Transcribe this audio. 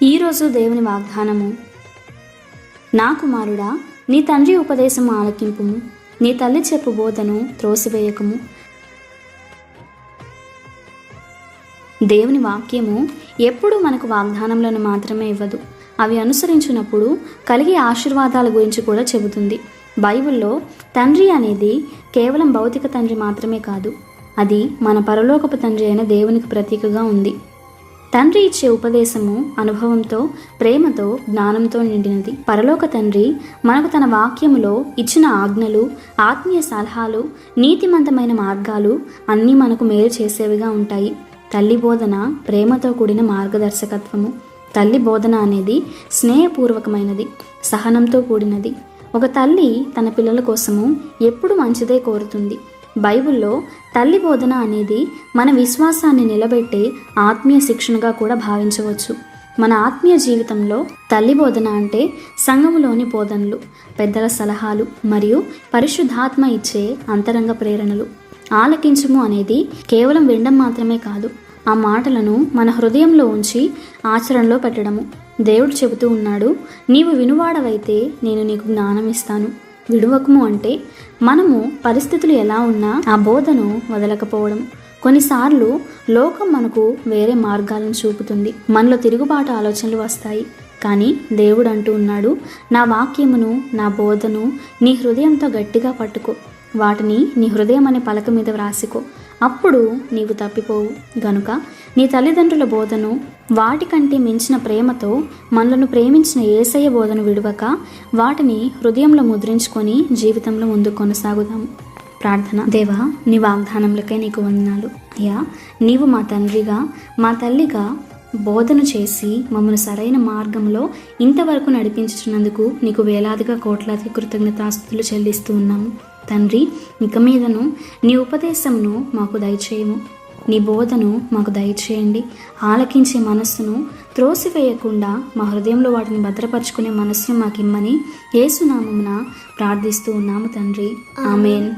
ఈరోజు దేవుని వాగ్దానము. నా కుమారుడా, నీ తండ్రి ఉపదేశము ఆలకింపుము, నీ తల్లి చెప్పు బోధను త్రోసివేయకము. దేవుని వాక్యము ఎప్పుడూ మనకు వాగ్దానములను మాత్రమే ఇవ్వదు, అవి అనుసరించినప్పుడు కలిగే ఆశీర్వాదాల గురించి కూడా చెబుతుంది. బైబిల్లో తండ్రి అనేది కేవలం భౌతిక తండ్రి మాత్రమే కాదు, అది మన పరలోకపు తండ్రి అయిన దేవునికి ప్రతీకగా ఉంది. తండ్రి ఇచ్చే ఉపదేశము అనుభవంతో, ప్రేమతో, జ్ఞానంతో నిండినది. పరలోక తండ్రి మనకు తన వాక్యములో ఇచ్చిన ఆజ్ఞలు, ఆత్మీయ సలహాలు, నీతిమంతమైన మార్గాలు అన్నీ మనకు మేలు చేసేవిగా ఉంటాయి. తల్లి బోధన ప్రేమతో కూడిన మార్గదర్శకత్వము. తల్లి బోధన అనేది స్నేహపూర్వకమైనది, సహనంతో కూడినది. ఒక తల్లి తన పిల్లల కోసము ఎప్పుడు మంచిదే కోరుతుంది. బైబిల్లో తల్లి బోధన అనేది మన విశ్వాసాన్ని నిలబెట్టే ఆత్మీయ శిక్షణగా కూడా భావించవచ్చు. మన ఆత్మీయ జీవితంలో తల్లి బోధన అంటే సంఘములోని బోధనలు, పెద్దల సలహాలు మరియు పరిశుద్ధాత్మ ఇచ్చే అంతరంగ ప్రేరణలు. ఆలకించుము అనేది కేవలం వినడం మాత్రమే కాదు, ఆ మాటలను మన హృదయంలో ఉంచి ఆచరణలో పెట్టడము. దేవుడు చెబుతూ ఉన్నాడు, నీవు వినువాడవైతే నేను నీకు జ్ఞానం ఇస్తాను. విడువకము అంటే మనము పరిస్థితులు ఎలా ఉన్నా ఆ బోధను వదలకపోవడం. కొన్నిసార్లు లోకం మనకు వేరే మార్గాలను చూపుతుంది, మనలో తిరుగుబాటు ఆలోచనలు వస్తాయి. కానీ దేవుడు అంటూ ఉన్నాడు, నా వాక్యమును, నా బోధను నీ హృదయంతో గట్టిగా పట్టుకో, వాటిని నీ హృదయం అనే పలక మీద వ్రాసికో, అప్పుడు నీవు తప్పిపోవు. గనుక నీ తల్లిదండ్రుల బోధను, వాటికంటే మించిన ప్రేమతో మనలను ప్రేమించిన యేసయ్య బోధను విడువక వాటిని హృదయంలో ముద్రించుకొని జీవితంలో ముందుకు కొనసాగుదాము. ప్రార్థన. దేవా, నీ వాగ్దానములకై నీకు వందనాలు. అయ్యా, నీవు మా తండ్రిగా, మా తల్లిగా బోధన చేసి మమ్మల్ని సరైన మార్గంలో ఇంతవరకు నడిపించుతున్నందుకు నీకు వేలాదిగా కోట్లాది కృతజ్ఞతాస్తుతులు చెల్లిస్తూ ఉన్నాము. తండ్రి, ఇక మీదను నీ ఉపదేశమును మాకు దయచేయము, నీ బోధను మాకు దయచేయండి. ఆలకించే మనస్సును త్రోసివేయకుండా మా హృదయంలో వాటిని భద్రపరుచుకునే మనస్సును మాకు ఇమ్మని యేసు నామమున ప్రార్థిస్తూ ఉన్నాము తండ్రి. ఆమేన్.